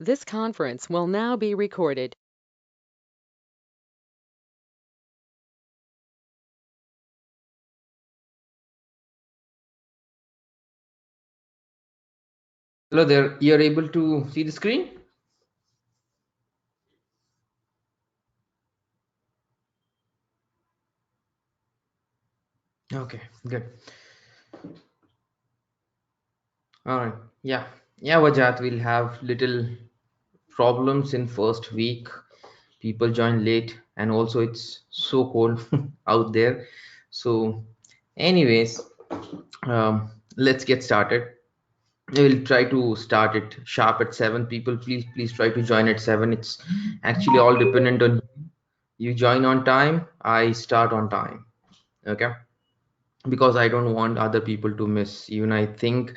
This conference will now be recorded. Hello there. You're able to see the screen? Okay, good. All right. Yeah. Yeah, Vajat, we'll have little problems in first week. People join late and also it's so cold out there. So anyways, let's get started. I will try to start it sharp at 7. People, please try to join at 7. It's actually all dependent on you. You join on time, I start on time. Okay, because I don't want other people to miss. Even I think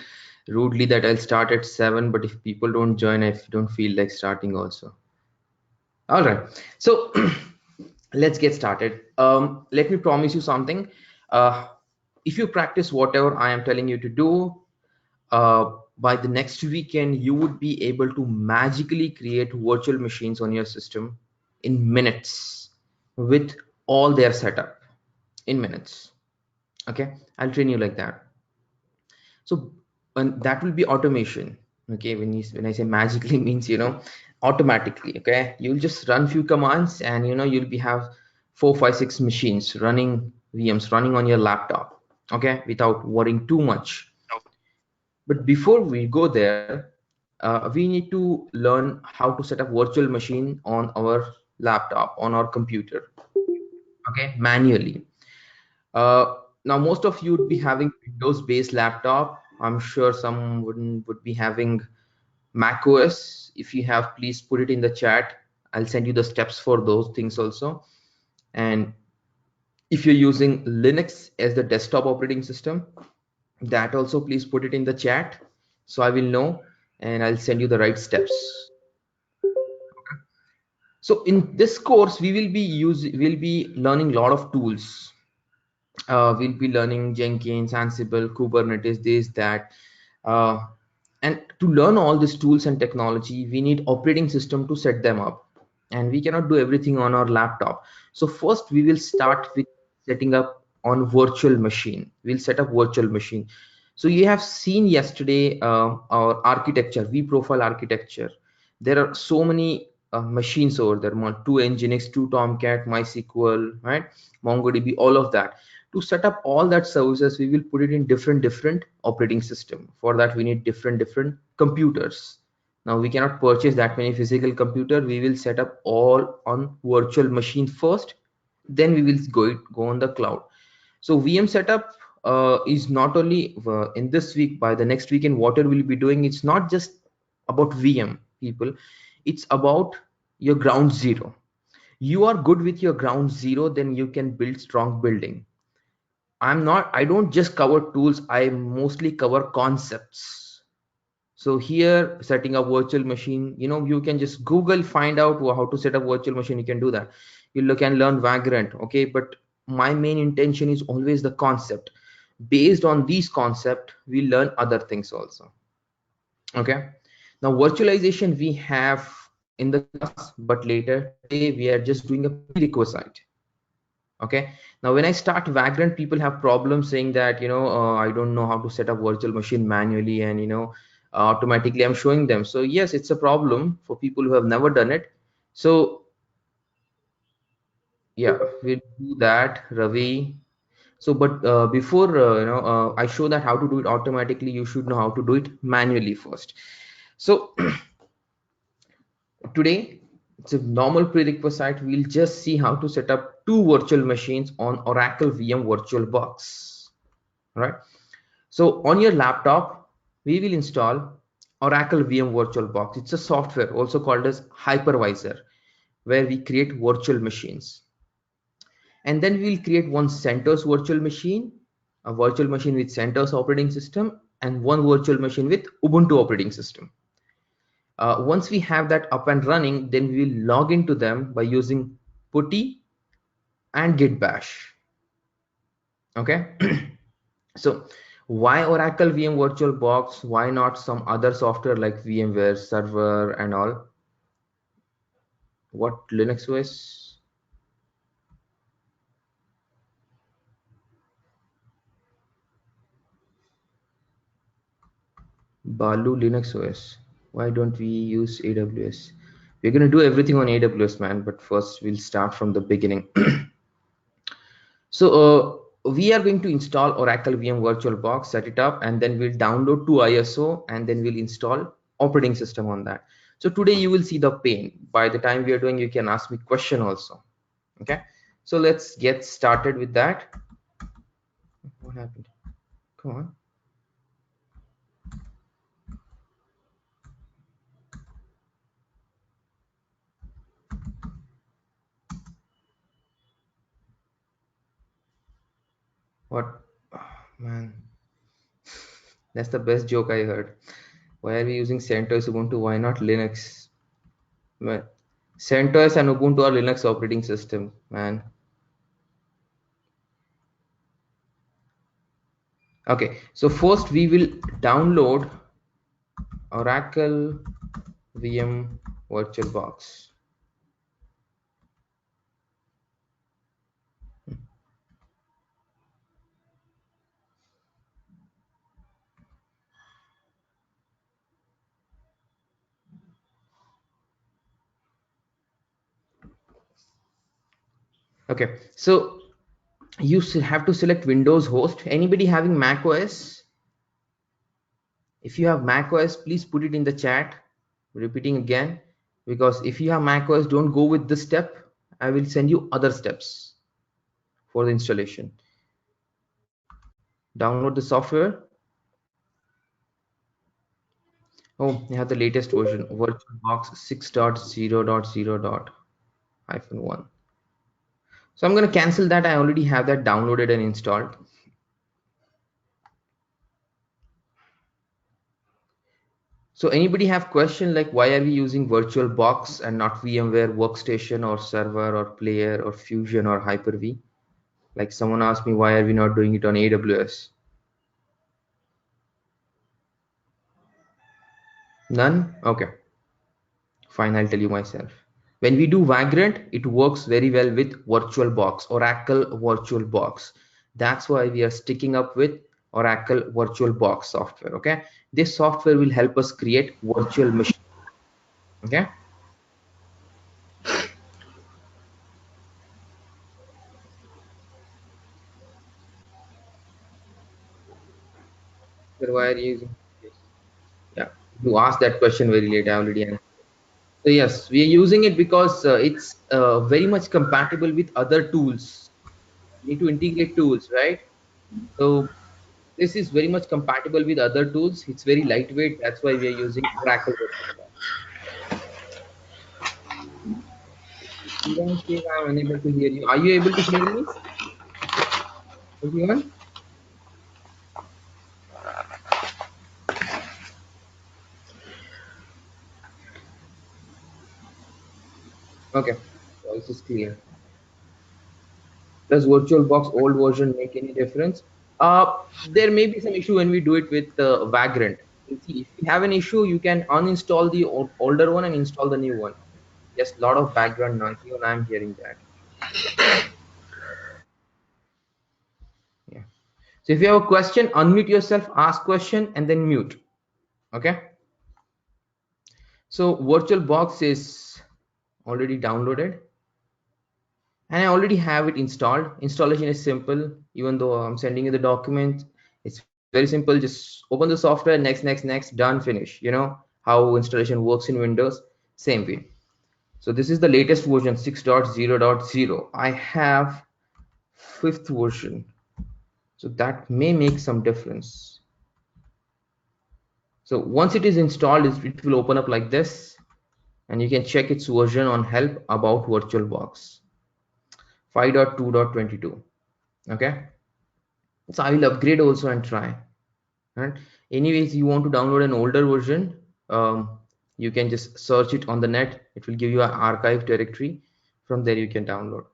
rudely that I'll start at 7, but if people don't join, I don't feel like starting also. All right, so let's get started. Let me promise you something. Uh, if you practice whatever I am telling you to do, by the next weekend, you would be able to magically create virtual machines on your system in minutes with all their setup in minutes. Okay, I'll train you like that. So and that will be automation. Okay, when I say magically means automatically. Okay, you'll just run few commands and you'll be have 4 5 6 machines running, VMs running on your laptop. Okay, without worrying too much. But before we go there, we need to learn how to set up virtual machine on our laptop, on our computer. Okay, manually. Now, most of you would be having Windows-based laptop. I'm sure some wouldn't would be having Mac OS. If you have, please put it in the chat. I'll send you the steps for those things also. And if you're using Linux as the desktop operating system, that also please put it in the chat so I will know and I'll send you the right steps. So in this course, we'll be learning a lot of tools. We'll be learning Jenkins, Ansible, Kubernetes, this, that. Uh, and to learn all these tools and technology, we need operating system to set them up. And we cannot do everything on our laptop. So first we will start with setting up on virtual machine. We'll set up virtual machine. So you have seen yesterday our architecture, vProfile architecture. There are so many machines over there, two Nginx, two Tomcat, MySQL, right? MongoDB, all of that. To set up all that services, we will put it in different operating system. For that we need different computers. Now we cannot purchase that many physical computer. We will set up all on virtual machine first, then we will go on the cloud. So VM setup is not only in this week, by the next weekend whatever we'll be doing, it's not just about VM people, it's about your ground zero. You are good with your ground zero, then you can build strong building. I don't just cover tools, I mostly cover concepts. So here, setting up virtual machine, you can just Google, find out how to set up virtual machine. You can do that. You look and learn Vagrant. Okay, but my main intention is always the concept. Based on these concept, we learn other things also. Okay. Now virtualization we have in the class, but later today we are just doing a prerequisite. Okay, now when I start Vagrant, people have problems saying that I don't know how to set up virtual machine manually, and automatically I'm showing them. So yes, it's a problem for people who have never done it. So yeah, we'll do that, Ravi. So but before I show that how to do it automatically, you should know how to do it manually first. So today it's a normal prerequisite. We'll just see how to set up two virtual machines on Oracle VM Virtualbox. Right. So on your laptop, we will install Oracle VM Virtualbox. It's a software also called as hypervisor, where we create virtual machines. And then we'll create one CentOS virtual machine, a virtual machine with CentOS operating system, and one virtual machine with Ubuntu operating system. Once we have that up and running, then we will log into them by using putty and git bash. Okay. So Why Oracle VM VirtualBox? Why not some other software like VMware server and all? What Linux OS? Balu Linux OS. Why don't we use AWS? We're gonna do everything on AWS, man, but first we'll start from the beginning. So we are going to install Oracle VM VirtualBox, set it up, and then we'll download to ISO, and then we'll install operating system on that. So today you will see the pain. By the time we are doing, you can ask me question also. Okay. So let's get started with that. What happened? Come on. What? Oh, man, that's the best joke I heard. Why are we using CentOS Ubuntu? Why not Linux? Man, CentOS and Ubuntu are Linux operating system, man. Okay, so first we will download Oracle VM VirtualBox. Okay, so you have to select Windows host. Anybody having Mac OS? If you have Mac OS, please put it in the chat. Repeating again, because if you have Mac OS, don't go with this step. I will send you other steps for the installation. Download the software. Oh, you have the latest version, VirtualBox 6.0.0.1. So I'm going to cancel that. I already have that downloaded and installed. So anybody have question like why are we using VirtualBox and not VMware Workstation or server or player or Fusion or Hyper-V? Like someone asked me why are we not doing it on AWS? None? Okay. Fine, I'll tell you myself. When we do Vagrant, it works very well with VirtualBox, Oracle VirtualBox. That's why we are sticking up with Oracle VirtualBox software. Okay, this software will help us create virtual machine. Okay, so why are you using this? Yeah, you asked that question very late. I already answered. So yes, we are using it because it's very much compatible with other tools. You need to integrate tools, right? So this is very much compatible with other tools. It's very lightweight. That's why we are using Oracle VirtualBox. Everyone says I'm unable to hear you. Are you able to hear me? Everyone? Okay. Voice is clear. Does VirtualBox old version make any difference? There may be some issue when we do it with Vagrant. You see, if you have an issue, you can uninstall the older one and install the new one. Just a lot of background noise. Even I'm hearing that. Yeah. So if you have a question, unmute yourself, ask question, and then mute. Okay. So VirtualBox is already downloaded. And I already have it installed. Installation is simple. Even though I'm sending you the document, it's very simple. Just open the software, next, done, finish. You know how installation works in Windows, same way. So this is the latest version 6.0.0. I have fifth version, so that may make some difference. So once it is installed, it will open up like this, and you can check its version on help about VirtualBox 5.2.22. Okay, so I will upgrade also and try. And anyways, you want to download an older version, you can just search it on the net. It will give you an archive directory. From there you can download.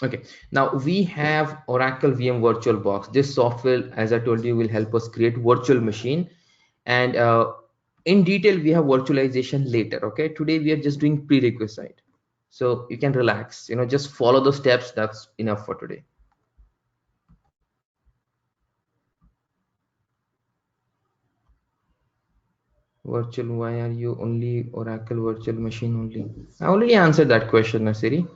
Okay, now we have Oracle VM Virtualbox. This software, as I told you, will help us create virtual machine, and in detail we have virtualization later. Okay, today we are just doing prerequisite, so you can relax. Just follow the steps. That's enough for today. Virtual, why are you only Oracle virtual machine only? I already answered that question, Nasiri.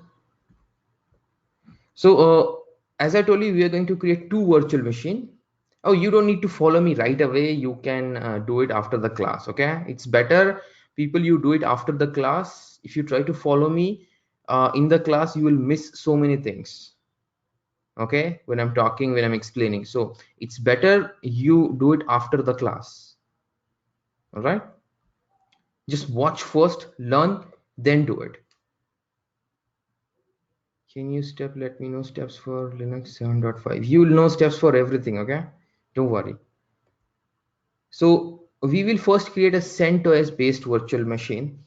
So as I told you, we are going to create two virtual machine. Oh, you don't need to follow me right away. You can do it after the class. Okay, it's better people you do it after the class. If you try to follow me in the class, you will miss so many things. Okay, when I'm talking, when I'm explaining, so it's better you do it after the class. All right, just watch first, learn, then do it. Can you let me know steps for Linux 7.5? You will know steps for everything. Okay, don't worry. So we will first create a CentOS based virtual machine.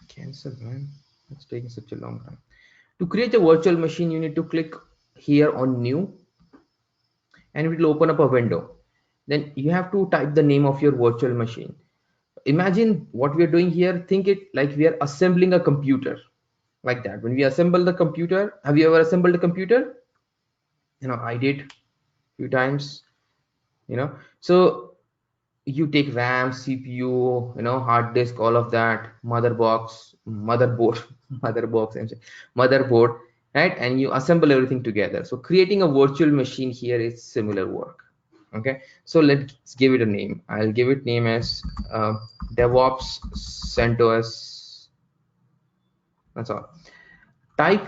Cancel, man. It's taking such a long time. To create a virtual machine, you need to click here on new, and it will open up a window. Then you have to type the name of your virtual machine. Imagine what we are doing here. Think it like we are assembling a computer, like that. When we assemble the computer, have you ever assembled a computer? I did few times. So you take RAM, CPU, hard disk, all of that, motherboard, motherboard, right? And you assemble everything together. So creating a virtual machine here is similar work. Okay, so let's give it a name. I'll give it name as Devops CentOS. That's all. Type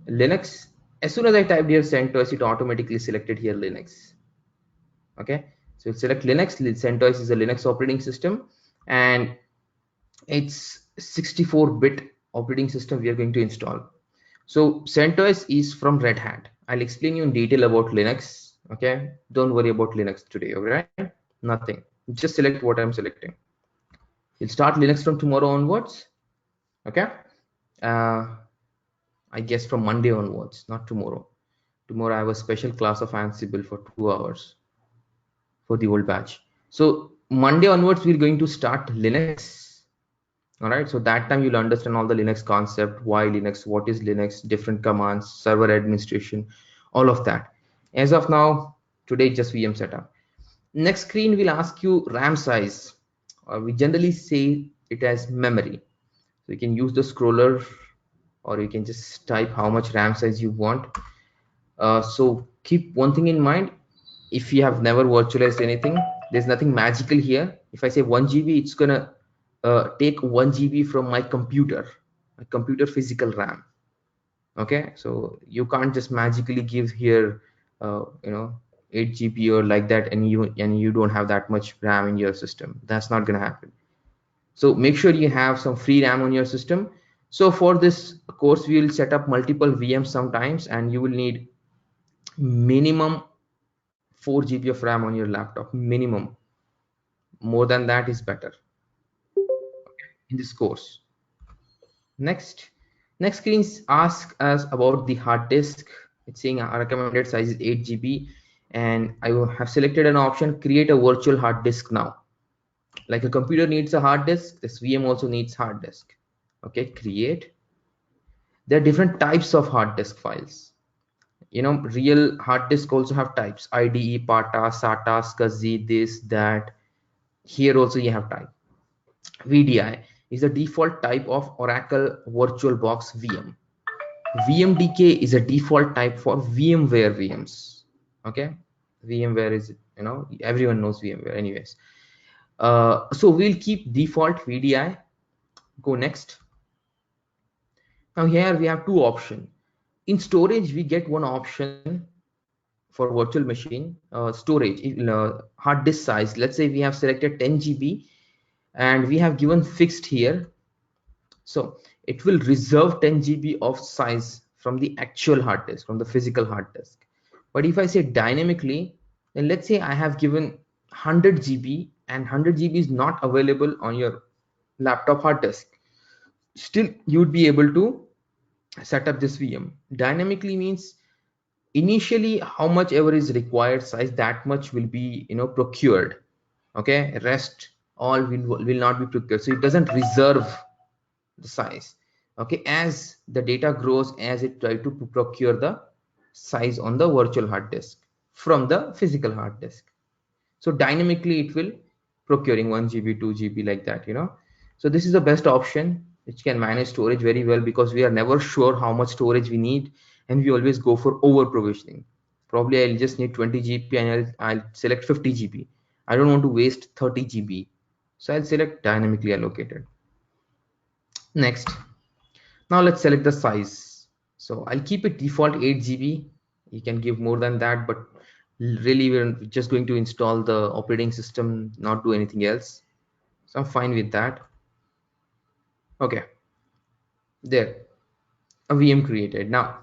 Linux. As soon as I typed here CentOS, it automatically selected here Linux. Okay, so select Linux. CentOS is a Linux operating system, and it's 64-bit operating system we are going to install. So CentOS is from Red Hat. I'll explain you in detail about Linux. Okay, don't worry about Linux today. All right, nothing, just select what I'm selecting. You'll start Linux from tomorrow onwards. Okay, uh, I guess from Monday onwards, not tomorrow. Tomorrow I have a special class of Ansible for 2 hours for the old batch. So Monday onwards, we're going to start Linux. All right. So that time you'll understand all the Linux concept, why Linux, what is Linux, different commands, server administration, all of that. As of now, today just VM setup. Next screen will ask you RAM size. We generally say it as memory. So you can use the scroller, or you can just type how much RAM size you want. So keep one thing in mind. If you have never virtualized anything, there's nothing magical here. If I say 1 GB, it's gonna take 1 GB from my computer physical RAM. Okay, so you can't just magically give here 8 GB or like that, and you don't have that much RAM in your system. That's not gonna happen. So make sure you have some free RAM on your system. So for this course, we will set up multiple VMs sometimes, and you will need minimum 4 GB of RAM on your laptop. Minimum. More than that is better in this course. Next screens ask us about the hard disk. It's saying our recommended size is 8 GB, and I have selected an option, create a virtual hard disk now. Like a computer needs a hard disk, this VM also needs hard disk. Okay, create. There are different types of hard disk files. Real hard disk also have types: IDE, PATA, SATA, SCSI, this, that. Here also you have type. VDI is the default type of Oracle VirtualBox VM. VMDK is a default type for VMware VMs. Okay, VMware is, everyone knows VMware anyways. So we'll keep default VDI. Go next. Now here we have two options. In storage, we get one option for virtual machine. Storage, hard disk size. Let's say we have selected 10 GB, and we have given fixed here. So it will reserve 10 GB of size from the actual hard disk, from the physical hard disk. But if I say dynamically, then let's say I have given 100 GB, and 100 GB is not available on your laptop hard disk. Still, you would be able to set up this VM. Dynamically means initially how much ever is required size, that much will be procured. Okay, rest all will not be procured, so it doesn't reserve the size. Okay, as the data grows, as it try to procure the size on the virtual hard disk from the physical hard disk, so dynamically it will procuring 1 GB 2 GB like that, so this is the best option which can manage storage very well, because we are never sure how much storage we need, and we always go for over provisioning. Probably I'll just need 20 GB and I'll select 50 GB. I don't want to waste 30 GB, so I'll select dynamically allocated. Next, now let's select the size. So I'll keep it default 8 GB. You can give more than that, but really we're just going to install the operating system, not do anything else. So I'm fine with that. Okay, there, a VM created. Now,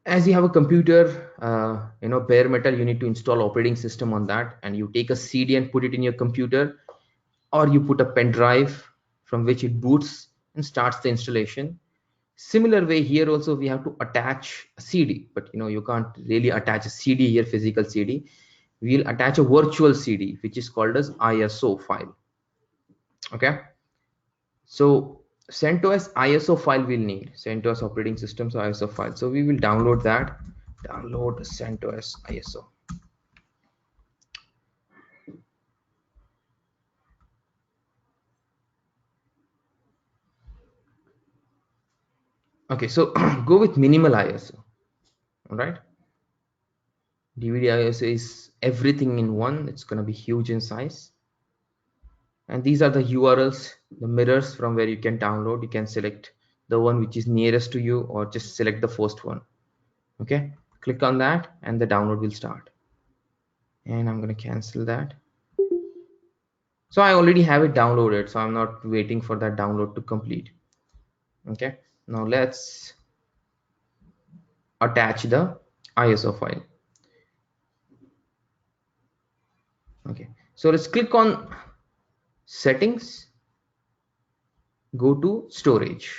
as you have a computer, bare metal, you need to install operating system on that, and you take a CD and put it in your computer, or you put a pen drive from which it boots and starts the installation. Similar way here also we have to attach a CD, but you can't really attach a CD here, physical CD. We'll attach a virtual CD which is called as ISO file. Okay, so CentOS ISO file we'll need, CentOS operating systems ISO file. So we will download that, download CentOS ISO. Okay, so go with minimal ISO. All right, DVD ISO is everything in one. It's going to be huge in size. And these are the URLs, the mirrors from where you can download. You can select the one which is nearest to you, or just select the first one. Okay, click on that and the download will start. And I'm going to cancel that. So I already have it downloaded, so I'm not waiting for that download to complete. Okay, now let's attach the ISO file. Okay, so let's click on settings, go to storage.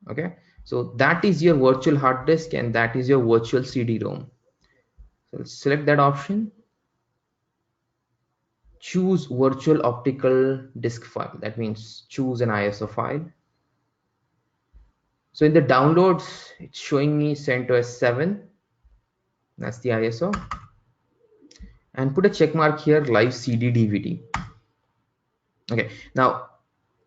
Okay, so that is your virtual hard disk and that is your virtual CD-ROM. So let's select that option, choose virtual optical disk file. That means choose an ISO file. So in the downloads, it's showing me CentOS 7. That's the ISO. And put a check mark here, live CD DVD. Okay, now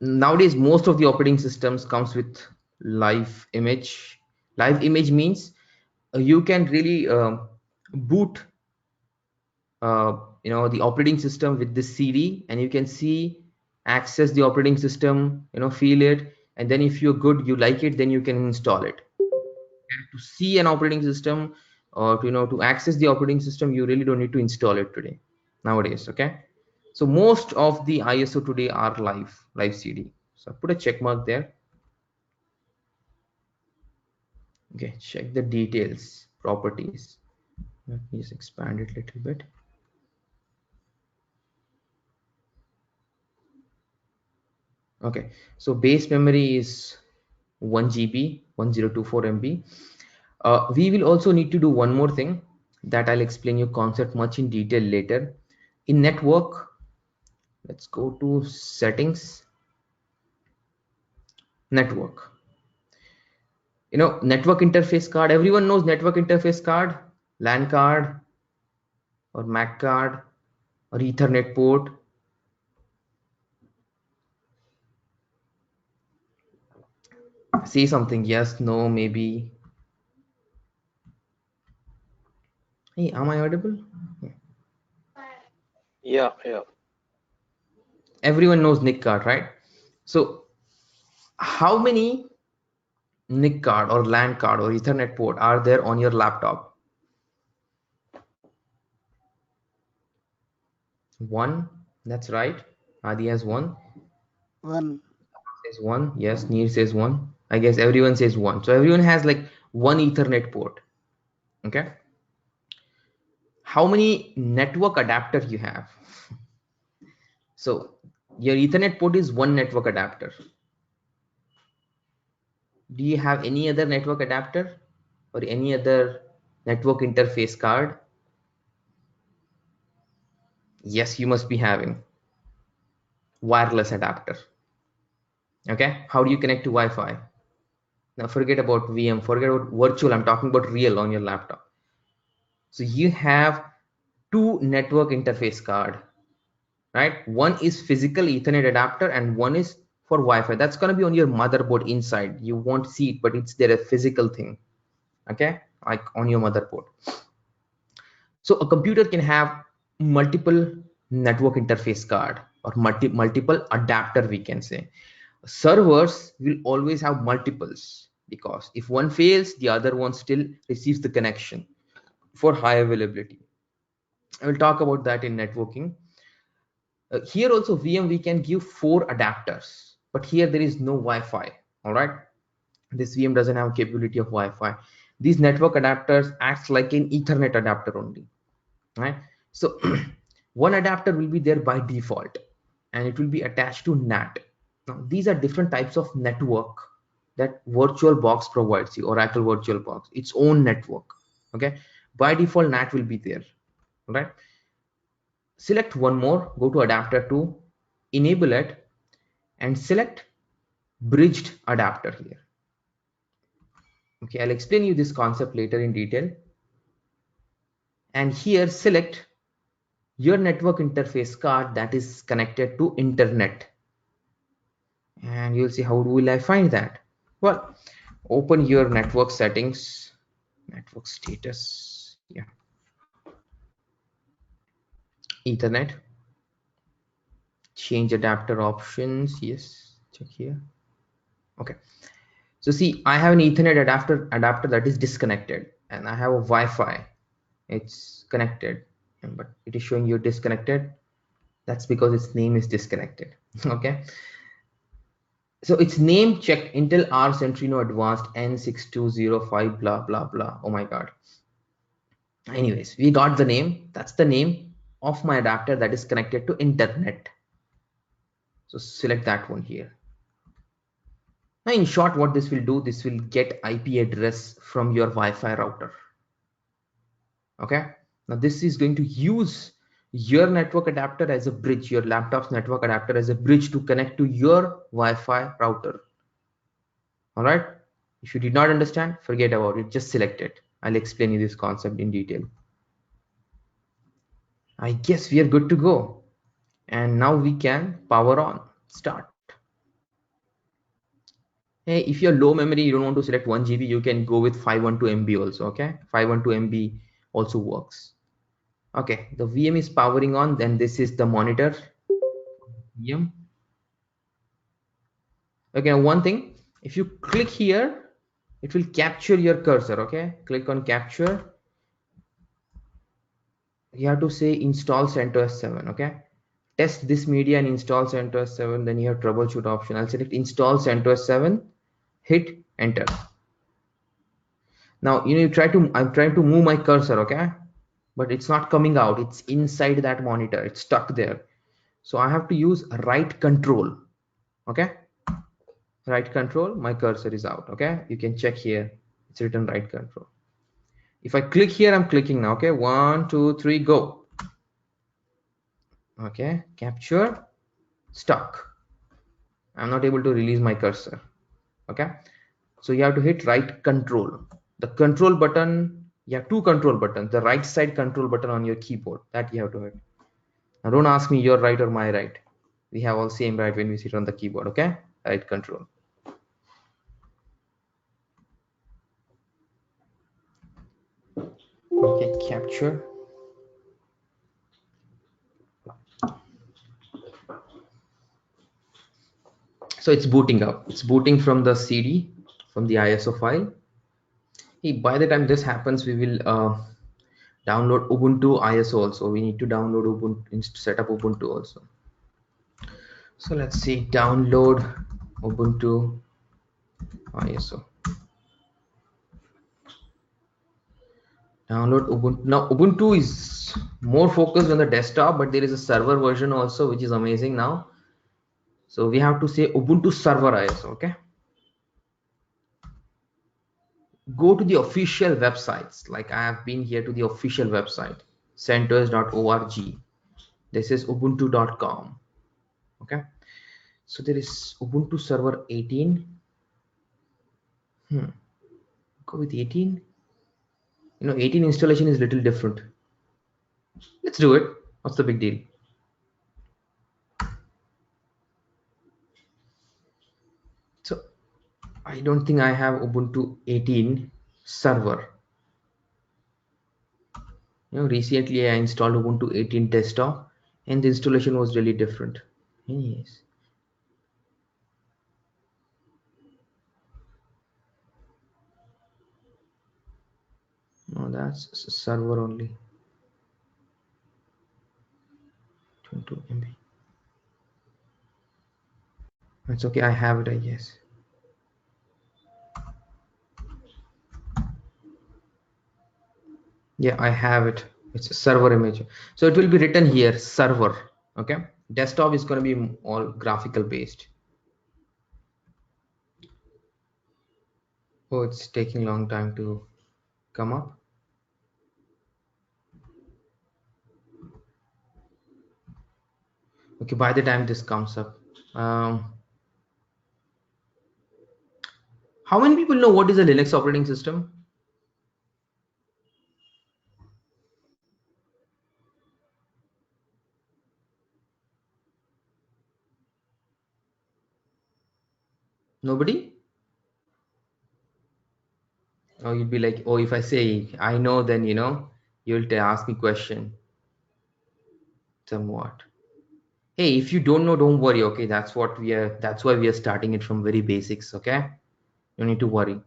nowadays most of the operating systems comes with live image. Live image means you can really boot the operating system with this CD, and you can see, access the operating system, feel it, and then if you're good, you like it, then you can install it. And to see an operating system, or to access the operating system, you really don't need to install it today nowadays. Okay, so most of the ISO today are live CD. So put a check mark there. Okay, check the details, properties. Let me just expand it a little bit. Okay, so base memory is 1 GB, 1024 MB. We will also need to do one more thing that I'll explain you concept much in detail later. In network, let's go to settings, network. Network interface card. Everyone knows network interface card, LAN card or MAC card or Ethernet port. Say something, yes, no, maybe. Hey, am I audible? Yeah, yeah. Everyone knows NIC card, right? So how many NIC card or LAN card or Ethernet port are there on your laptop? One. That's right. Adi has one. One. Says one. Yes. Neer says one. I guess everyone says one. So everyone has like one Ethernet port. Okay. How many network adapter you have? So your Ethernet port is one network adapter. Do you have any other network adapter or any other network interface card? Yes, you must be having wireless adapter. Okay, how do you connect to Wi-Fi? Now forget about VM, forget about virtual, I'm talking about real on your laptop. So you have two network interface card, right? One is physical Ethernet adapter and one is for Wi-Fi. That's going to be on your motherboard inside. You won't see it, but it's there, a physical thing, okay, like on your motherboard. So a computer can have multiple network interface card or multiple adapter, we can say. Servers will always have multiples because if one fails, the other one still receives the connection for high availability. I will talk about that in networking. Here also VM we can give 4 adapters, but here there is no Wi-Fi. All right, this VM doesn't have capability of Wi-Fi. These network adapters acts like an Ethernet adapter only, right? So one adapter will be there by default and it will be attached to NAT. Now these are different types of network that VirtualBox provides you. Oracle VirtualBox, its own network. Okay, by default NAT will be there, right? Select one more, go to adapter 2, enable it, and select bridged adapter here. Okay, I'll explain you this concept later in detail. And here select your network interface card that is connected to internet. And you'll see how will I find that? Well, open your network settings, network status, yeah, Ethernet, change adapter options, yes, check here. Okay, so see, I have an Ethernet adapter that is disconnected, and I have a Wi-Fi. It's connected, but it is showing you disconnected. That's because its name is disconnected. Okay. So its name checked Intel R Centrino Advanced N6205 blah blah blah. Oh my god. Anyways, we got the name. That's the name of my adapter that is connected to internet. So select that one here. Now in short, what this will do, this will get IP address from your Wi-Fi router. Okay, now this is going to use your network adapter as a bridge, your laptop's network adapter as a bridge to connect to your Wi-Fi router. All right, if you did not understand, forget about it, just select it. I'll explain you this concept in detail. I guess we are good to go, and now we can power on, start. Hey, if you're low memory, you don't want to select 1 GB, you can go with 512 MB also. Okay, 512 MB also works. Okay, the VM is powering on. Then this is the monitor VM. Okay, one thing, if you click here, it will capture your cursor. Okay, click on capture. You have to say install CentOS 7. Okay, test this media and install CentOS 7. Then you have troubleshoot option. I'll select install CentOS 7, hit enter. Now I'm trying to move my cursor, okay, but it's not coming out. It's inside that monitor, it's stuck there. So I have to use right control. Okay, right control, my cursor is out. Okay, you can check here, it's written right control. If I click here, I'm clicking now. Okay, 1 2 3 go. Okay, capture, stuck. I'm not able to release my cursor. Okay, so you have to hit right control, the control button. You have two control buttons, the right side control button on your keyboard, that you have to hit. Now don't ask me your right or my right, we have all same right when we sit on the keyboard. Okay, right control. Okay, capture. So it's booting up, it's booting from the CD, from the ISO file. Hey, by the time this happens, we will download Ubuntu ISO also. We need to download Ubuntu, set up Ubuntu also. So let's see, download Ubuntu ISO. Download Ubuntu. Now Ubuntu is more focused on the desktop, but there is a server version also, which is amazing now. So we have to say Ubuntu server ISO. Okay. go to the official websites. Like I have been here to the official website, centos.org. This is ubuntu.com. Okay, so there is Ubuntu server 18. Go with 18. 18 installation is little different. Let's do it. What's the big deal? So I don't think I have Ubuntu 18 server. Recently I installed Ubuntu 18 desktop and the installation was really different. Yes. No, that's server only. 22 MB. It's okay. I have it, I guess. Yeah, I have it. It's a server image. So it will be written here, server. Okay. Desktop is going to be all graphical based. Oh, it's taking long time to come up. Okay, by the time this comes up, how many people know what is a Linux operating system? Nobody? Oh, you'd be like, oh, if I say I know, then you'll ask me question. Somewhat. Hey, if you don't know, don't worry. Okay, that's why we are starting it from very basics. Okay, you need to worry.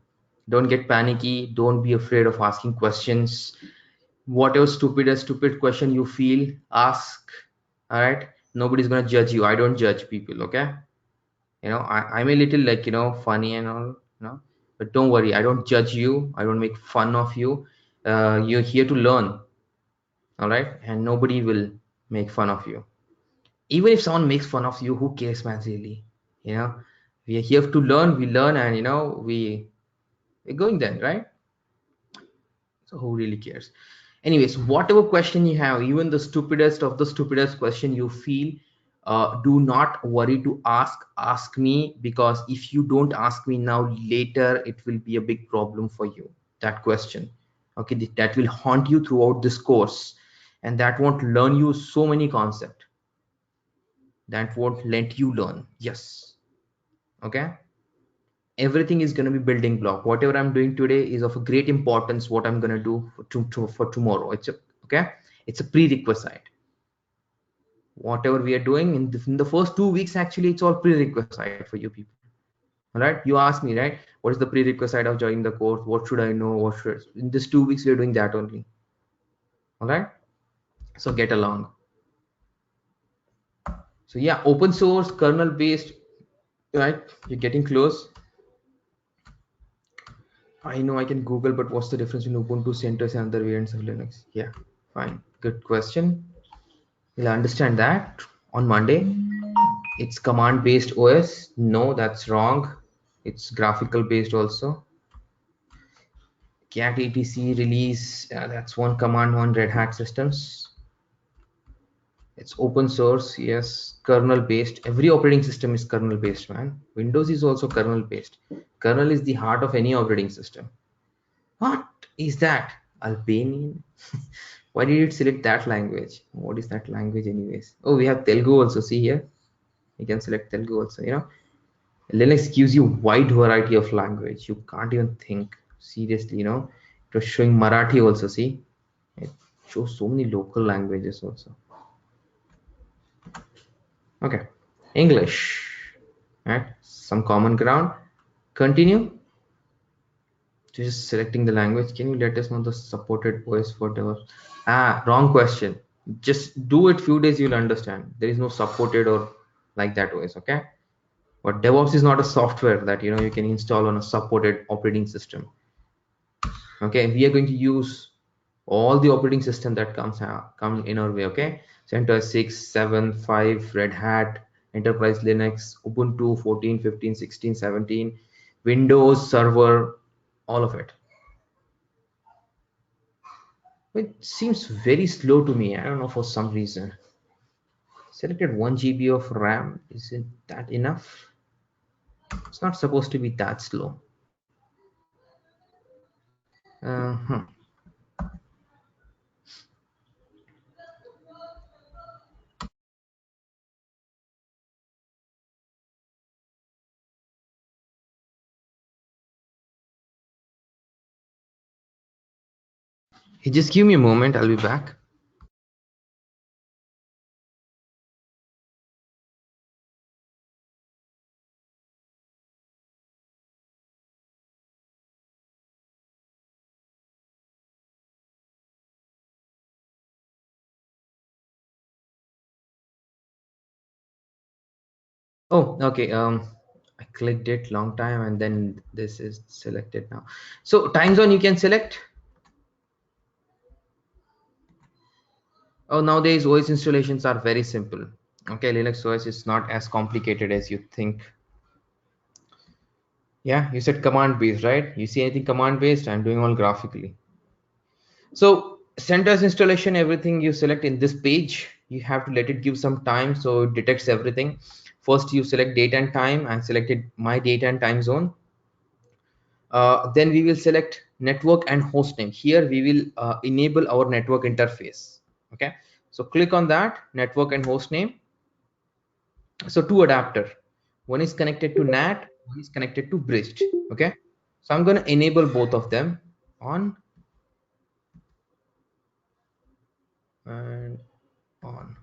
Don't get panicky. Don't be afraid of asking questions. Whatever stupid question you feel, ask. All right. Nobody's gonna judge you. I don't judge people. Okay. I'm a little like funny and all. But don't worry. I don't judge you. I don't make fun of you. You're here to learn. All right. And nobody will make fun of you. Even if someone makes fun of you, who cares, man? Really. You know. We are here to learn. We learn, and we're going then, right? So who really cares? Anyways, whatever question you have, even the stupidest of the stupidest question you feel, do not worry to ask me, because if you don't ask me now, later it will be a big problem for you, that question. Okay, that will haunt you throughout this course, and that won't learn you so many concepts, that won't let you learn. Yes. Okay, everything is going to be building block. Whatever I'm doing today is of a great importance. What I'm going to do for tomorrow, okay, it's a prerequisite. Whatever we are doing in the first 2 weeks, actually it's all prerequisite for you people. All right, you ask me, right, what is the prerequisite of joining the course? What should I know? What should In this 2 weeks we are doing that only. All right, so get along. So yeah, open source kernel based, right? You're getting close. I know I can Google, but what's the difference in Ubuntu, CentOS, and other variants of Linux? Yeah, fine. Good question. We'll understand that on Monday. It's command-based OS. No, that's wrong. It's graphical based also. Cat etc release. That's one command on Red Hat systems. It's open source. Yes, kernel based. Every operating system is kernel based, man. Windows is also kernel based. Kernel is the heart of any operating system. What is that? Albanian? Why did it select that language? What is that language anyways? Oh, we have Telugu also. See here. You can select Telugu also. Linux gives you wide variety of language. You can't even think. Seriously, it was showing Marathi also. See, it shows so many local languages also. Okay, English. Right, some common ground. Continue. Just selecting the language. Can you let us know the supported OS for developers? Wrong question. Just do it few days, you'll understand. There is no supported or like that OS, okay? But DevOps is not a software that you can install on a supported operating system. Okay, we are going to use all the operating system that come in our way, okay? CentOS 6, 7, 5, Red Hat, Enterprise Linux, Ubuntu 14, 15, 16, 17, Windows Server, all of it. It seems very slow to me. I don't know, for some reason. Selected 1 GB of RAM. Isn't that enough? It's not supposed to be that slow. Uh-huh. Hey, just give me a moment. I'll be back. Oh, okay. I clicked it long time and then this is selected now. So time zone you can select. Oh, nowadays OS installations are very simple. Okay, Linux OS is not as complicated as you think. Yeah, you said command based, right? You see anything command based? I'm doing all graphically. So Centos installation, everything you select in this page, you have to let it give some time so it detects everything. First, you select date and time. I selected my date and time zone. Then we will select network and host name. Here we will enable our network interface. Okay, so click on that network and host name. So two adapter, one is connected to NAT, one is connected to bridged. Okay, so I'm going to enable both of them on and on.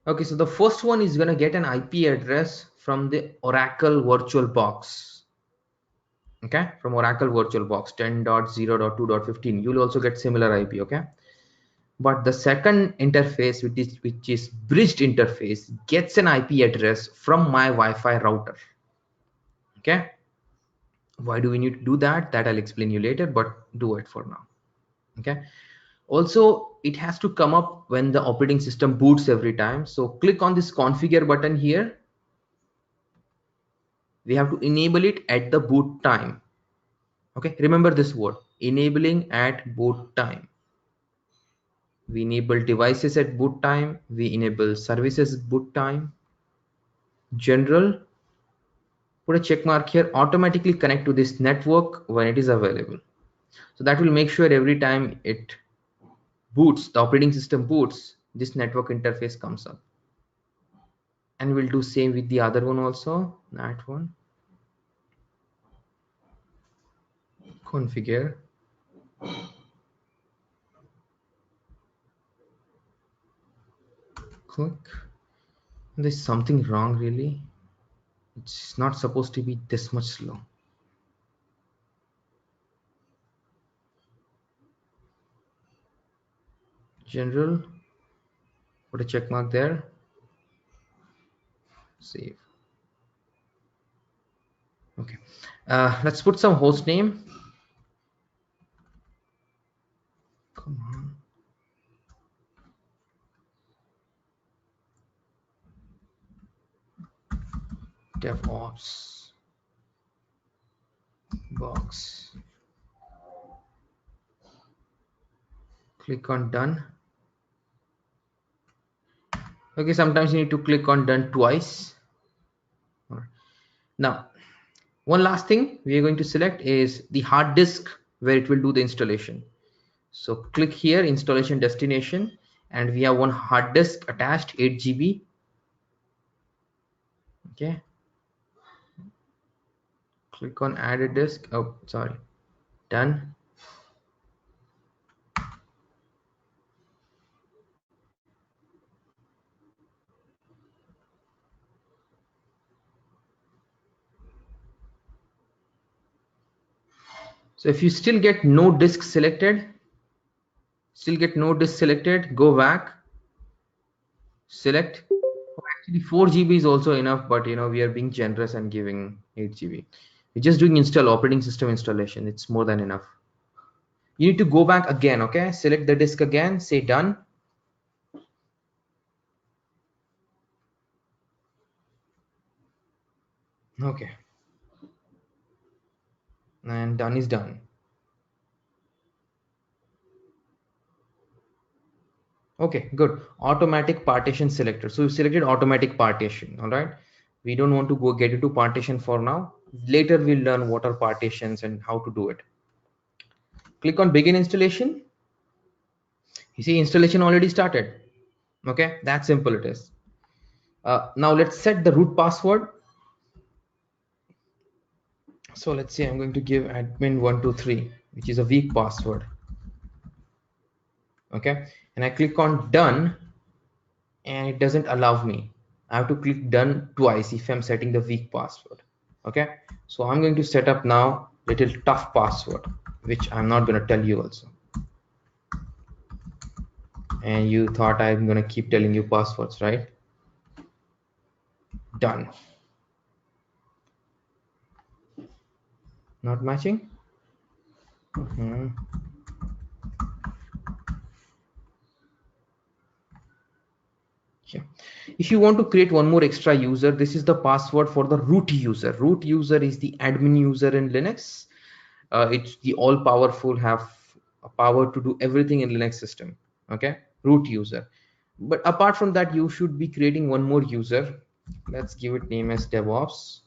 Okay, so the first one is going to get an IP address from the Oracle Virtualbox. Okay, from Oracle Virtualbox 10.0.2.15. You'll also get similar IP. Okay, but the second interface, which is bridged interface, gets an IP address from my Wi-Fi router. Okay, why do we need to do that? That I'll explain you later, but do it for now. Okay, also it has to come up when the operating system boots every time. So click on this configure button here. We have to enable it at the boot time. Okay, remember this word, enabling at boot time. We enable devices at boot time, we enable services boot time. General, put a check mark here, automatically connect to this network when it is available. So that will make sure every time it boots, the operating system boots, this network interface comes up. And we'll do same with the other one also, that one. Configure, click. There's something wrong really. It's not supposed to be this much slow. General, put a check mark there. Save. Okay, let's put some host name. Come on. Devops box. Click on done. Okay, sometimes you need to click on done twice. Alright. Now, one last thing we are going to select is the hard disk where it will do the installation. So click here, installation destination, and we have one hard disk attached, 8 GB. Okay, click on add a disk. Oh, sorry, done. So if you still get no disk selected, go back, select. Oh, actually 4 GB is also enough, but we are being generous and giving 8 GB. We're just doing install operating system installation. It's more than enough. You need to go back again. Okay, select the disk again, say done. Okay, and done is done. Okay, good. Automatic partition selector. So we selected automatic partition. All right. We don't want to go get into partition for now. Later we'll learn what are partitions and how to do it. Click on begin installation. You see installation already started. Okay, that simple it is. Now let's set the root password. So let's say I'm going to give admin123, which is a weak password. Okay, and I click on done, and it doesn't allow me. I have to click done twice if I'm setting the weak password. Okay, so I'm going to set up now little tough password, which I'm not going to tell you also. And you thought I'm going to keep telling you passwords, right? Done. Not matching. Yeah. If you want to create one more extra user, this is the password for the root user. Root user is the admin user in Linux. It's the all powerful, have a power to do everything in Linux system. Okay, root user. But apart from that, you should be creating one more user. Let's give it name as Devops.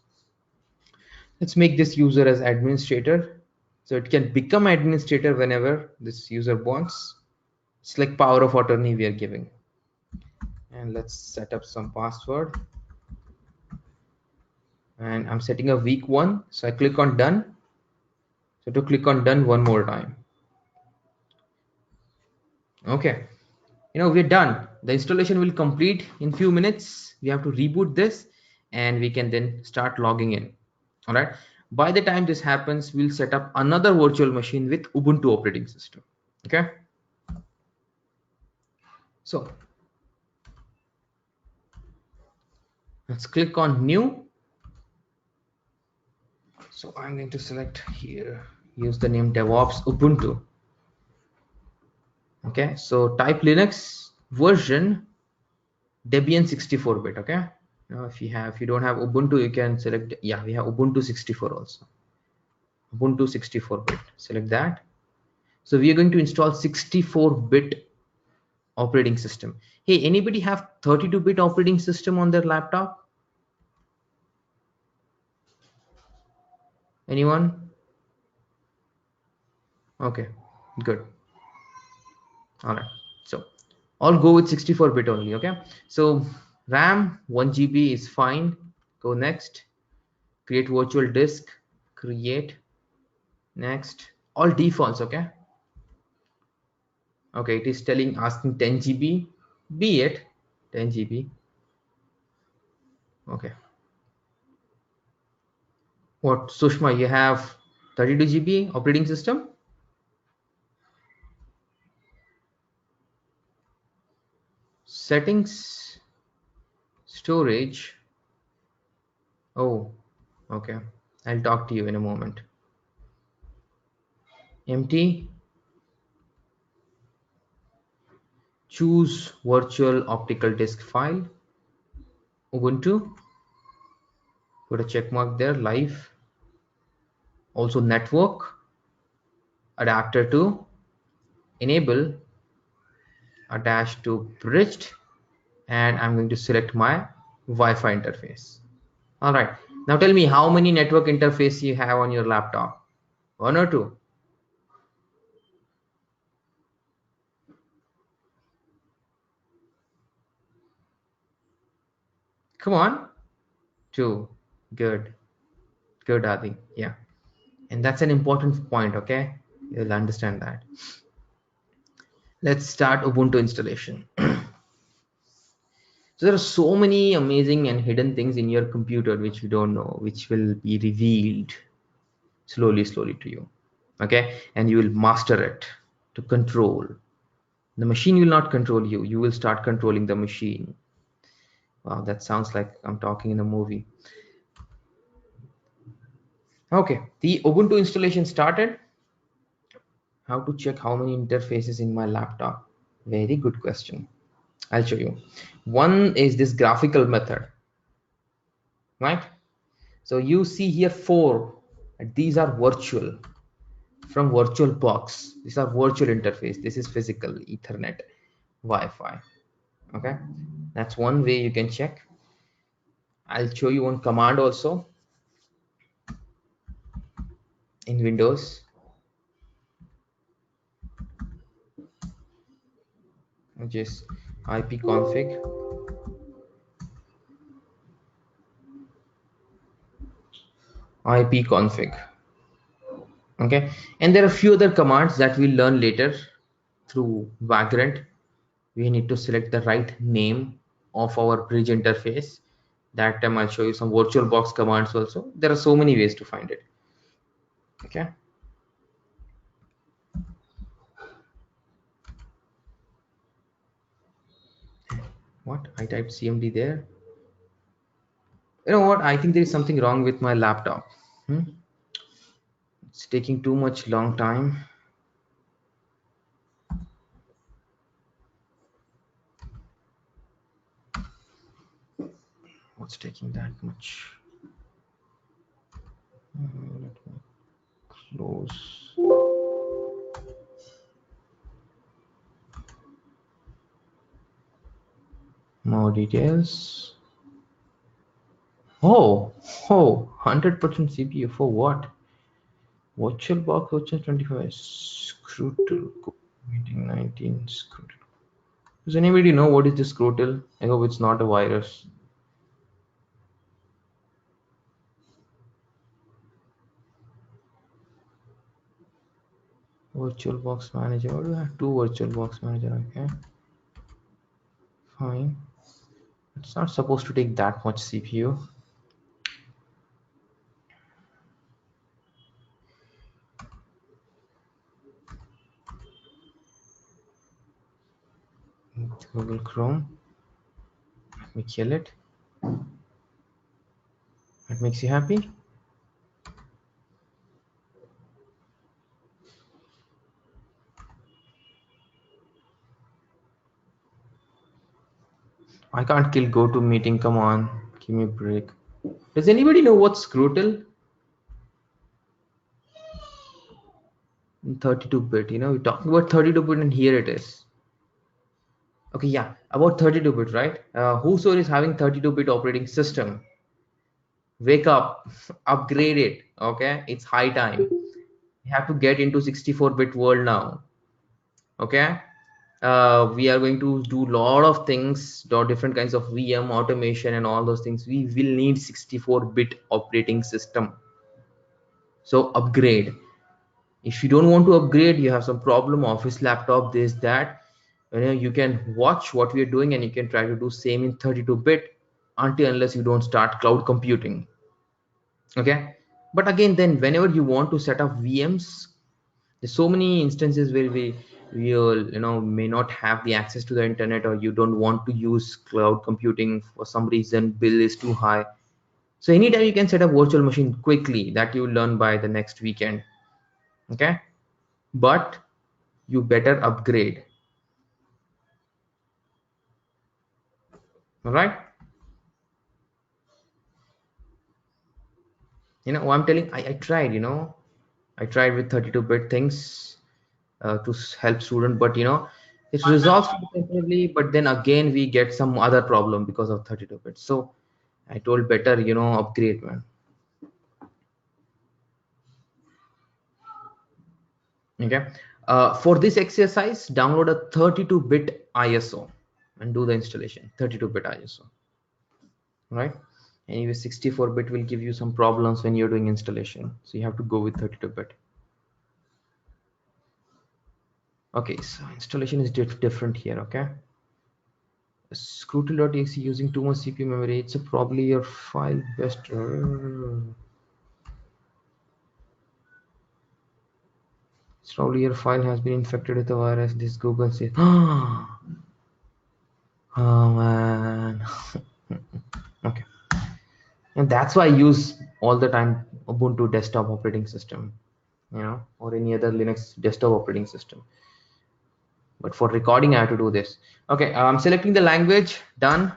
Let's make this user as administrator, so it can become administrator whenever this user wants. It's like power of attorney we are giving. And let's set up some password, and I'm setting a weak one, so I click on done. So to click on done one more time. Okay, we're done. The installation will complete in few minutes. We have to reboot this, and we can then start logging in. All right, by the time this happens, we'll set up another virtual machine with Ubuntu operating system. Okay, so let's click on new. So I'm going to select here, use the name Devops Ubuntu. Okay, so type Linux version Debian 64-bit. Okay, now if you don't have Ubuntu, you can select, yeah, we have Ubuntu 64 also. Ubuntu 64-bit, select that. So we are going to install 64-bit operating system. Hey, anybody have 32-bit operating system on their laptop? Anyone? Okay, good. All right, so I'll go with 64-bit only. Okay, so RAM 1 GB is fine. Go next. Create virtual disk. Create. Next. All defaults. Okay. Okay, it is telling, asking 10 GB. Be it 10 GB. Okay. What, Sushma? You have 32 GB operating system? Settings. Storage. Oh, okay. I'll talk to you in a moment. Empty. Choose virtual optical disk file. Ubuntu. Put a check mark there. Live. Also network. Adapter to enable. Attach to bridged. And I'm going to select my Wi-Fi interface. All right. Now tell me how many network interface you have on your laptop. One or two? Come on. Two. Good. Good, Adi. Yeah. And that's an important point, okay? You'll understand that. Let's start Ubuntu installation. So there are so many amazing and hidden things in your computer which you don't know, which will be revealed slowly to you. Okay? And you will master it to control. The machine will not control you. You will start controlling the machine. Wow, that sounds like I'm talking in a movie. Okay, the Ubuntu installation started. How to check how many interfaces in my laptop? Very good question. I'll show you. One is this graphical method, right? So you see here 4 These are virtual from VirtualBox. These are virtual interface. This is physical Ethernet Wi-Fi. Okay, that's one way you can check. I'll show you one command also in Windows, which is ipconfig. ipconfig. Okay, and there are a few other commands that we'll learn later through Vagrant. We need to select the right name of our bridge interface. That time I'll show you some VirtualBox commands also. There are so many ways to find it. Okay. What? I typed CMD there. You know what? I think there is something wrong with my laptop. Hmm? It's taking too much long time. What's taking that much? Let me close. More details. Oh, 100% CPU for what? VirtualBox version 25. Scrutal. Meeting 19. Scrutal. Does anybody know what is the Scrutal? I hope it's not a virus. VirtualBox manager. What do I have? Two VirtualBox manager. Okay. Fine. It's not supposed to take that much CPU. Google Chrome. Let me kill it. That makes you happy? I can't kill go to meeting. Come on. Give me a break. Does anybody know what's Scrutal? 32-bit. You know, we're talking about 32-bit and here it is. Okay, yeah, about 32-bit, right? Whoso is having 32-bit operating system, wake up, upgrade it. Okay, it's high time. We have to get into 64-bit world now. Okay, we are going to do lot of things, different kinds of VM automation and all those things. We will need 64-bit operating system. So upgrade. If you don't want to upgrade, you have some problem, office laptop, this, that, you can watch what we are doing and you can try to do same in 32-bit until unless you don't start cloud computing. Okay, but again, then whenever you want to set up VMs, there's so many instances where we'll may not have the access to the internet, or you don't want to use cloud computing for some reason, bill is too high. So anytime you can set up virtual machine quickly, that you will learn by the next weekend. Okay, but you better upgrade. All right, I'm telling, I tried, I tried with 32-bit things to help student, but it resolves temporarily, but then again we get some other problem because of 32-bit. So I told better upgrade, man. Okay, for this exercise, download a 32-bit ISO and do the installation. 32-bit ISO, right? Anyway, 64-bit will give you some problems when you're doing installation, so you have to go with 32-bit. Okay, so installation is different here. Okay, scrutal.exe using too much CPU memory. It's probably your file best. It's probably your file has been infected with a virus. This Google says. Oh man. Okay, and that's why I use all the time Ubuntu desktop operating system, or any other Linux desktop operating system. But for recording, I have to do this. Okay, I'm selecting the language. Done.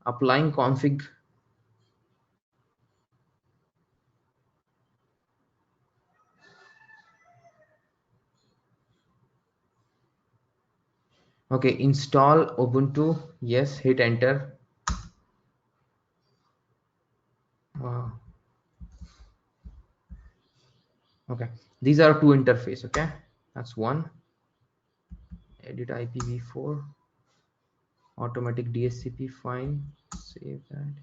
Applying config. Okay, install Ubuntu. Yes, hit enter. Wow. Okay, these are two interface. Okay, that's one. Edit IPv4. Automatic DSCP. Fine. Save that.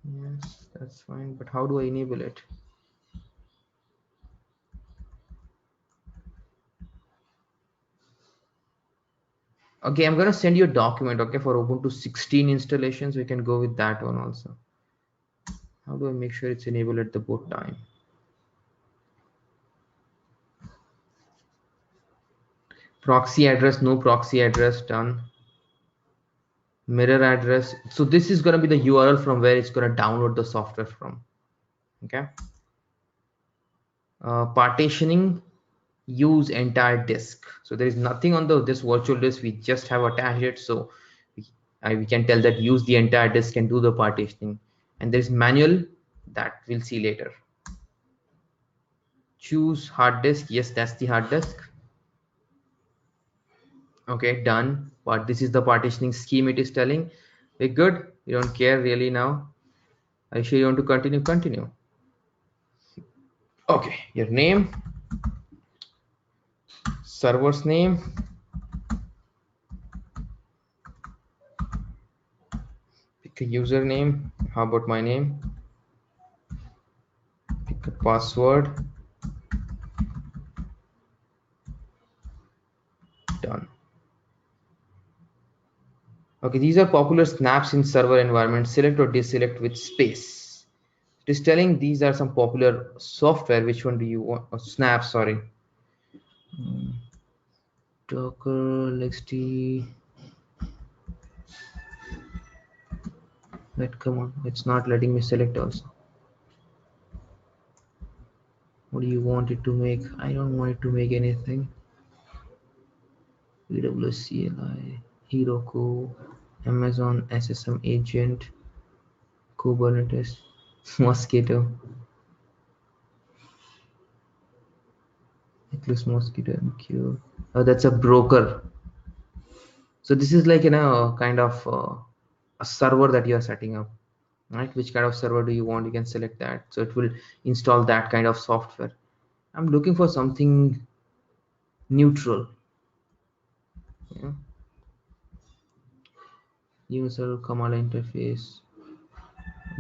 Yes, that's fine. But how do I enable it? Okay, I'm gonna send you a document. Okay, for Ubuntu 16 installations, we can go with that one also. How do I make sure it's enabled at the boot time? Proxy address, no proxy address, done. Mirror address. So this is gonna be the URL from where it's gonna download the software from. Okay. Partitioning, use entire disk. So there is nothing on the this virtual disk. We just have attached it. So we can tell that use the entire disk and do the partitioning. And there's manual that we'll see later. Choose hard disk. Yes, that's the hard disk. Okay, done. But this is the partitioning scheme it is telling. We're good. You don't care really now. Are you sure you want to continue? Continue. Okay, your name, server's name, pick a username. How about my name? Pick a password. Done. Okay, these are popular snaps in server environment. Select or deselect with space. It is telling these are some popular software. Which one do you want? Oh, snap, sorry. Docker, LXT. Wait, come on. It's not letting me select also. What do you want it to make? I don't want it to make anything. AWS CLI, Heroku, Amazon SSM agent, Kubernetes, Mosquito, Eclipse Mosquito MQ. Oh, that's a broker. So this is like kind of a server that you are setting up, right? Which kind of server do you want? You can select that. So it will install that kind of software. I'm looking for something neutral. Yeah. Universal command interface.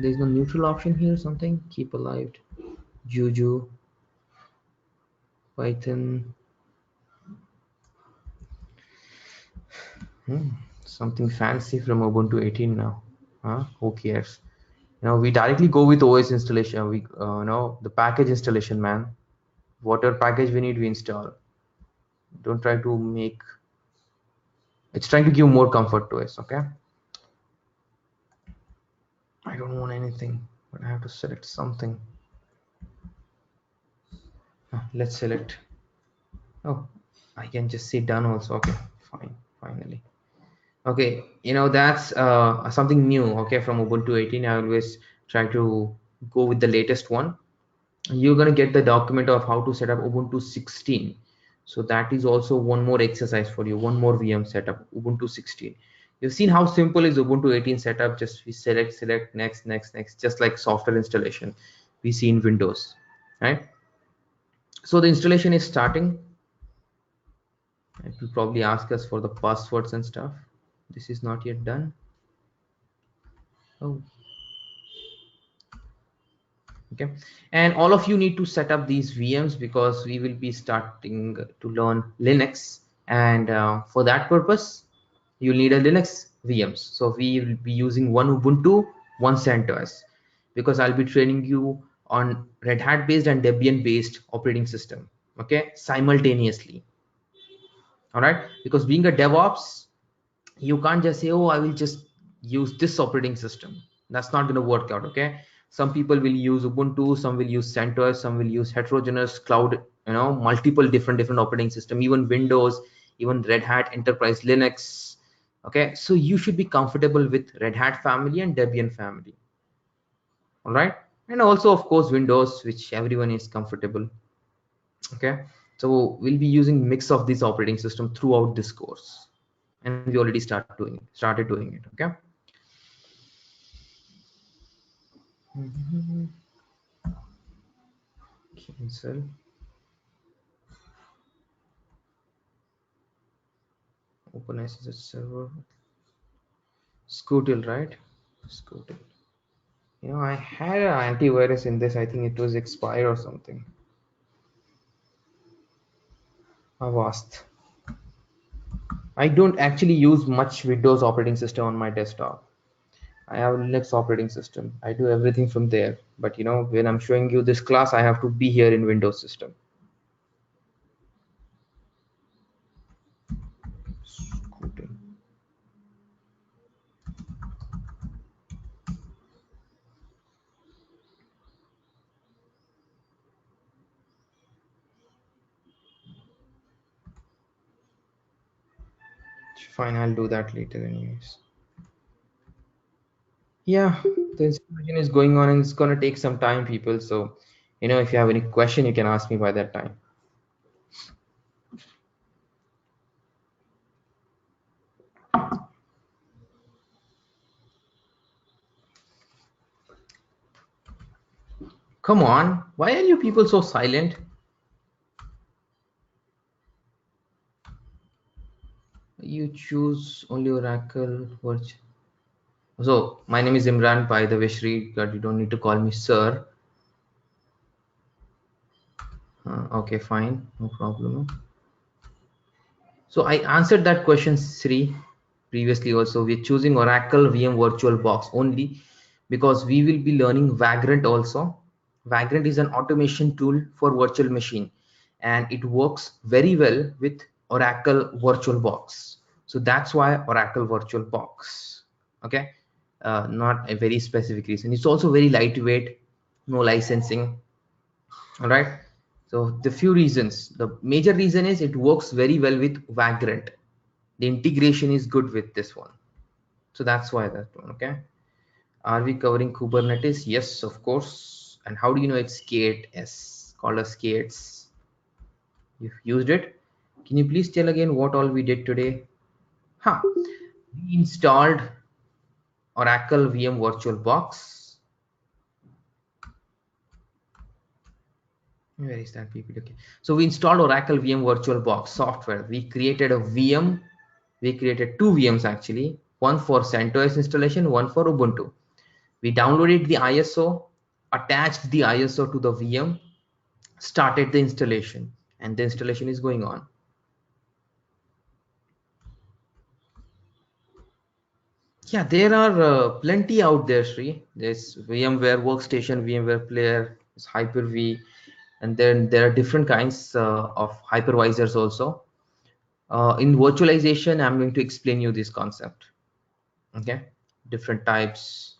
There's no neutral option here. Something keep alive. Juju, Python. Hmm, something fancy from Ubuntu 18 now. Huh? Who cares? We directly go with OS installation. We know the package installation, man. Whatever package we need, we install. Don't try to make. It's trying to give more comfort to us. Okay. I don't want anything, but I have to select something. Let's select. Oh, I can just say done also. Okay, fine. Finally. Okay, that's something new. Okay, from Ubuntu 18, I always try to go with the latest one. You're going to get the document of how to set up Ubuntu 16. So that is also one more exercise for you, one more VM setup, Ubuntu 16. You've seen how simple is Ubuntu 18 setup. Just we select next, just like software installation we see in Windows, right? So the installation is starting. It will probably ask us for the passwords and stuff. This is not yet done. Oh, okay. And all of you need to set up these VMs because we will be starting to learn Linux, and for that purpose you'll need a Linux VMs. So we will be using one Ubuntu, one CentOS, because I'll be training you on Red Hat based and Debian based operating system, okay, simultaneously. All right, because being a DevOps, you can't just say, oh, I will just use this operating system. That's not going to work out. Okay, some people will use Ubuntu, some will use CentOS, some will use heterogeneous cloud, multiple different operating system, even Windows, even Red Hat Enterprise Linux. Okay, so you should be comfortable with Red Hat family and Debian family. All right, and also of course Windows, which everyone is comfortable. Okay, so we'll be using mix of this operating system throughout this course, and we already started doing it. Okay. Mhm. Cancel. Open SSH server. Scootil, right? Scootil. I had an antivirus in this. I think it was expired or something. Avast. I don't actually use much Windows operating system on my desktop. I have Linux operating system. I do everything from there. But when I'm showing you this class, I have to be here in Windows system. Scootil. Fine, I'll do that later anyways. Yeah, the installation is going on and it's gonna take some time, people. So, if you have any question, you can ask me by that time. Come on, why are you people so silent? You choose only Oracle Virtual. So, my name is Imran, by the way, Shri, but you don't need to call me sir. Okay, fine, no problem. So I answered that question, Sri, previously also. We're choosing Oracle VM Virtualbox only because we will be learning Vagrant also. Vagrant is an automation tool for virtual machine, and it works very well with Oracle Virtualbox. So that's why Oracle Virtualbox. Okay, not a very specific reason. It's also very lightweight, no licensing. All right. So the few reasons, the major reason is it works very well with Vagrant. The integration is good with this one. So that's why that one. Okay. Are we covering Kubernetes? Yes, of course. And how do you know it's K8s, called as K8s? You've used it. Can you please tell again what all we did today? Huh. We installed Oracle VM VirtualBox. Where is that PPT? Okay. So we installed Oracle VM VirtualBox software. We created a VM. We created two VMs actually, one for CentOS installation, one for Ubuntu. We downloaded the ISO, attached the ISO to the VM, started the installation, and the installation is going on. Yeah, there are plenty out there, Sri. There's VMware Workstation, VMware Player, there's Hyper-V, and then there are different kinds of hypervisors also. In virtualization, I'm going to explain you this concept. Okay, different types.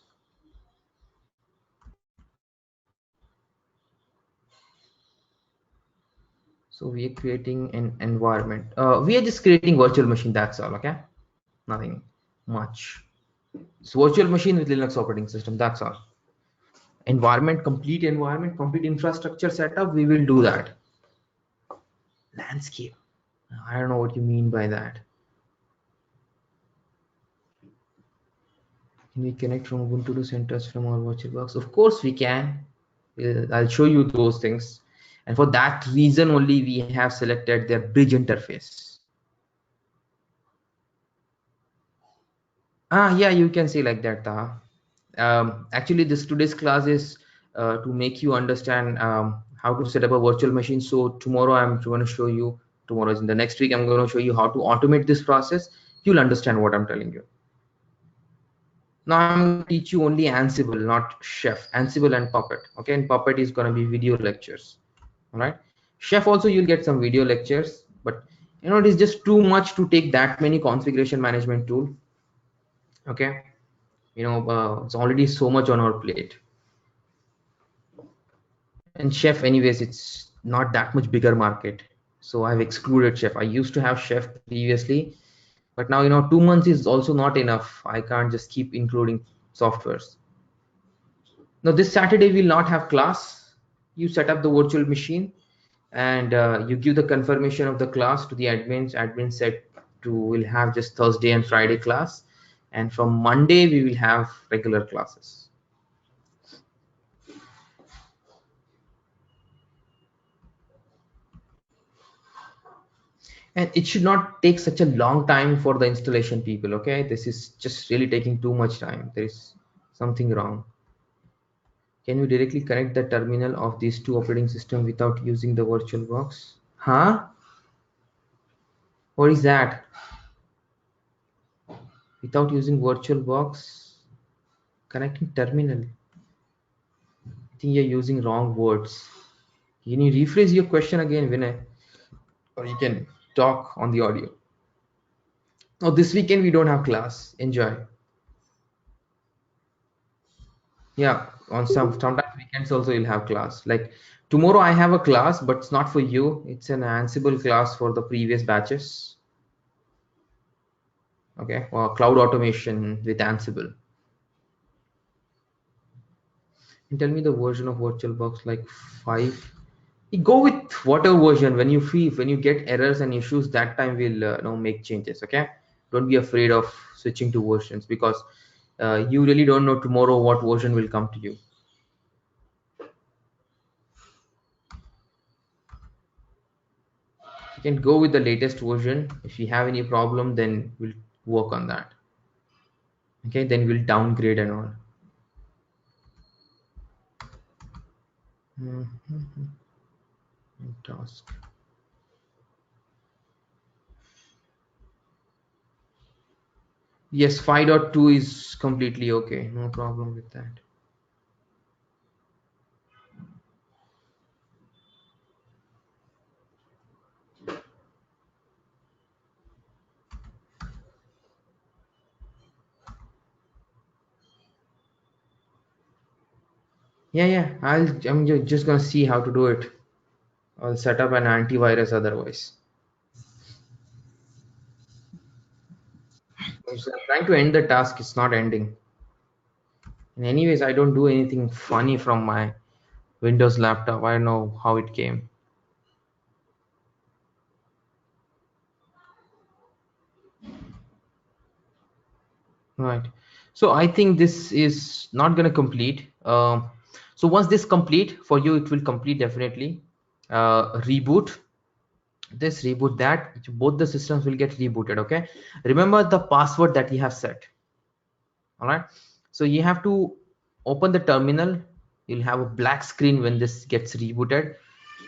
So we are creating an environment. We are just creating virtual machine. That's all. Okay, nothing much. It's virtual machine with Linux operating system. That's all. Environment, complete infrastructure setup. We will do that. Landscape. I don't know what you mean by that. Can we connect from Ubuntu to CentOS from our VirtualBox? Of course we can. I'll show you those things. And for that reason only we have selected their bridge interface. Yeah, you can say like that, Taha. Actually, this today's class is to make you understand how to set up a virtual machine. So tomorrow I'm going to show you. Tomorrow is in the next week. I'm going to show you how to automate this process. You'll understand what I'm telling you. Now I'm going to teach you only Ansible, not Chef. Ansible and Puppet. Okay, and Puppet is going to be video lectures. All right. Chef also you'll get some video lectures, but it is just too much to take that many configuration management tool. Okay, it's already so much on our plate. And Chef anyways, it's not that much bigger market, so I've excluded Chef. I used to have Chef previously, but now 2 months is also not enough. I can't just keep including softwares. Now this Saturday we'll not have class. You set up the virtual machine and you give the confirmation of the class to the admins. Admin said to will have just Thursday and Friday class, and from Monday we will have regular classes. And it should not take such a long time for the installation, people. Okay, this is just really taking too much time. There is something wrong. Can you directly connect the terminal of these two operating systems without using the VirtualBox? Huh? What is that? Without using VirtualBox? Connecting terminal. I think you're using wrong words. Can you rephrase your question again, Vinay? Or you can talk on the audio. Oh, this weekend we don't have class. Enjoy. Yeah, on sometimes weekends also you'll have class. Like tomorrow I have a class, but it's not for you. It's an Ansible class for the previous batches. Okay, or cloud automation with Ansible. And tell me the version of VirtualBox, like 5. You go with whatever version. When you feel, when you get errors and issues, that time we'll make changes. Okay, don't be afraid of switching to versions, because you really don't know tomorrow what version will come to you. You can go with the latest version. If you have any problem, then we'll work on that. Okay, then we'll downgrade and all. Mhm. Task. Yes, 5.2 is completely okay. No problem with that. Yeah, yeah. I'm just gonna see how to do it. I'll set up an antivirus otherwise. I'm trying to end the task. It's not ending. And anyways, I don't do anything funny from my Windows laptop. I don't know how it came. Right. So I think this is not going to complete. So once this complete for you, it will complete definitely. Reboot this, reboot that. Both the systems will get rebooted. Okay. Remember the password that you have set. All right. So you have to open the terminal. You'll have a black screen when this gets rebooted.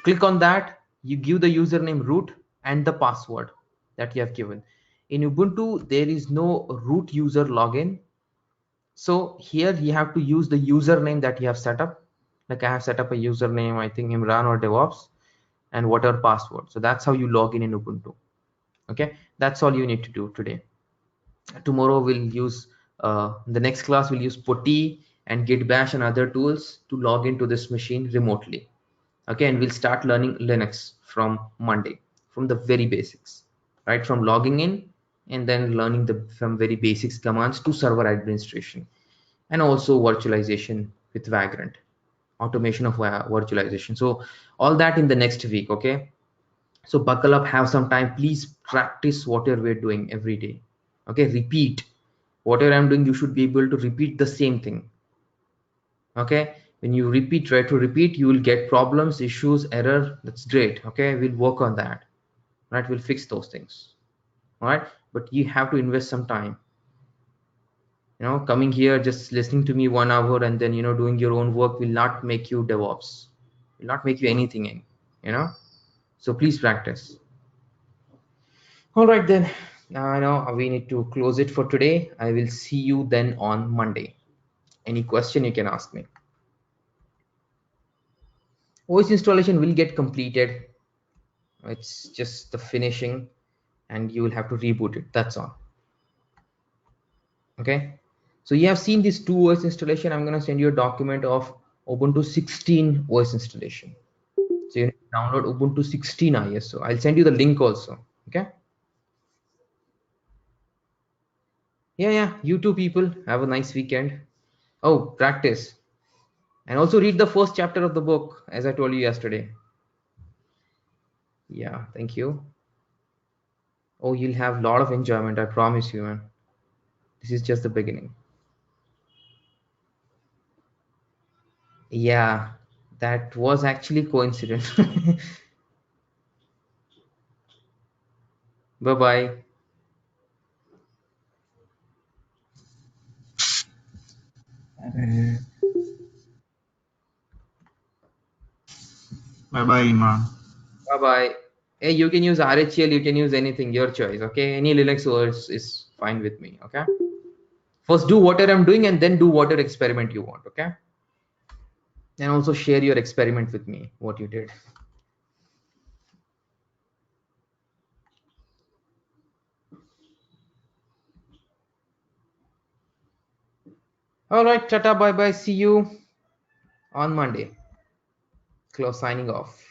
Click on that. You give the username root and the password that you have given. In Ubuntu, there is no root user login. So here you have to use the username that you have set up. Like I have set up a username, I think Imran or Devops, and whatever password. So that's how you log in Ubuntu. Okay, that's all you need to do today. Tomorrow we'll use the next class we'll use Putty and Git Bash and other tools to log into this machine remotely. Okay, and we'll start learning Linux from Monday, from the very basics, right? From logging in and then learning the from very basics commands to server administration, and also virtualization with Vagrant, automation of virtualization. So all that in the next week. Okay, so buckle up, have some time, please practice whatever we're doing every day. Okay, repeat whatever I'm doing. You should be able to repeat the same thing. Okay, when you repeat, try to repeat, you will get problems, issues, error. That's great. Okay, we'll work on that. Right, we'll fix those things. All right, but you have to invest some time. Coming here just listening to me 1 hour and then doing your own work will not make you DevOps, will not make you anything in you know so please practice. All right then, now I know we need to close it for today. I will see you then on Monday. Any question you can ask me. OS installation will get completed. It's just the finishing, and you will have to reboot it. That's all. Okay, so you have seen this 2 OS installation. I'm going to send you a document of Ubuntu 16 OS installation. So you need to download Ubuntu 16 ISO. I'll send you the link also. Okay. Yeah, yeah. You too, people. Have a nice weekend. Oh, practice. And also read the first chapter of the book, as I told you yesterday. Yeah, thank you. Oh, you'll have a lot of enjoyment, I promise you, man. This is just the beginning. Yeah, that was actually coincidence. Bye bye. Bye bye, Iman. Bye bye. Hey, you can use RHL, you can use anything, your choice. Okay, any Linux OS is fine with me. Okay, first do whatever I'm doing and then do whatever experiment you want. Okay, and also share your experiment with me, what you did. All right, tata, bye bye. See you on Monday. Close signing off.